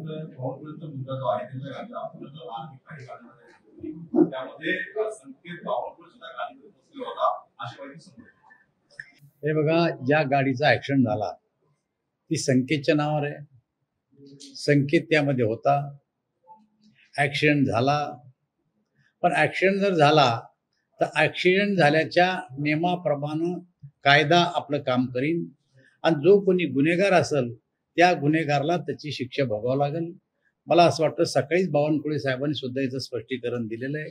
बावनकुळेचा मुद्दा जो आहे त्याच्या आर्थिक काही त्यामध्ये संकेत बावनकुळे सुद्धा गाडीवर बसलेला होता अशी माहिती समोर येते। हे बघा, ज्या गाडीचा ऍक्सिडेंट झाला ती संकेतच्या नावावर आहे। संकेत त्यामध्ये होता, ऍक्सिडेंट झाला। पण ऍक्सिडेंट जर झाला तर ऍक्सिडेंट झाल्याच्या नियमाप्रमाणे कायदा आपलं काम करीन आणि जो कोणी गुन्हेगार असेल त्या गुन्हेगाराला त्याची शिक्षा भोगावं लागेल। मला असं वाटतं सकाळीच बावनकुळे साहेबांनी सुद्धा याचं स्पष्टीकरण दिलेलं आहे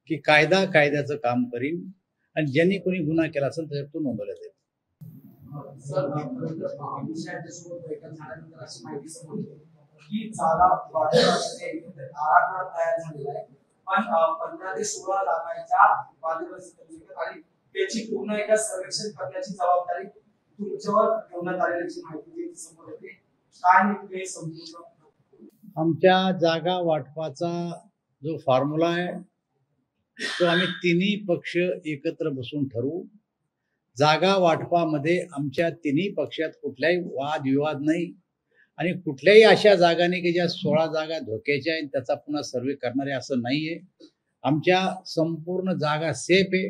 की कायदा कायद्याचं काम करीन आणि ज्यांनी कोणी गुन्हा केला असेल त्याच्यावर तो नोंदवला जाईल। की जागा वाढवण्यासाठी आराखडा तयार झालेला आहे, पण 15 ते 16 जागांच्या वादग्रस्त आणि त्याची पूर्ण एकदा सर्वेक्षण करण्याची जबाबदारी तुमच्यावर ठेवण्यात आलेल्याची माहिती समोर येते। काय नेमके समजून आमच्या जागा वाटपाचा जो फॉर्म्युला आहे तो आम्ही तिन्ही पक्ष एकत्र बसून ठरवू। जागा वाटपामध्ये आमच्या तिन्ही पक्षात कुठलाही वादविवाद नाही आणि कुठल्याही अशा जागाने की ज्या 16 जागा धोक्याच्या आहेत त्याचा पुन्हा सर्वे करणारे असं नाहीये। आमच्या संपूर्ण जागा सेफ आहे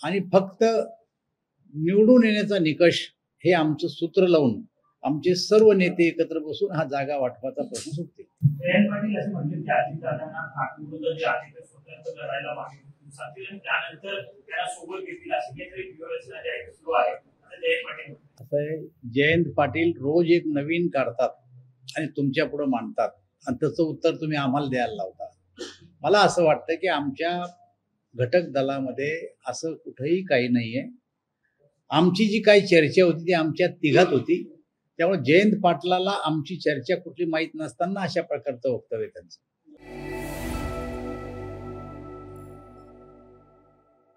आणि फक्त निवडून येण्याचा निकष हे आमचं सूत्र लावून आमचे सर्व नेते एकत्र बसून हा जागा वाटपाचा प्रश्न सुटतील। जयंत पाटील असे म्हणतात की अजितदादांना ठाकूरविरुद्ध जे आहे ते स्वतंत्र लढायला मागे सांगतील आणि त्यानंतर त्याला सोबत घेतील अशी काहीतरी व्यूहरचना जी आहे ती सुरू आहे असं जयंत पाटील म्हणतात। असं आहे, जयंत पाटील रोज एक नवीन काढतात आणि तुमच्या पुढे मांडतात आणि त्याचं उत्तर तुम्ही आम्हाला द्यायला लावता। मला असं वाटतं की आमच्या घटक दलामध्ये असं कुठेही काही नाहीये। आमची जी काही चर्चा होती ती आमच्या तिघात होती, त्यामुळे जयंत पाटलाला आमची चर्चा कुठली माहीत नसताना अशा प्रकारचं वक्तव्य त्यांचं।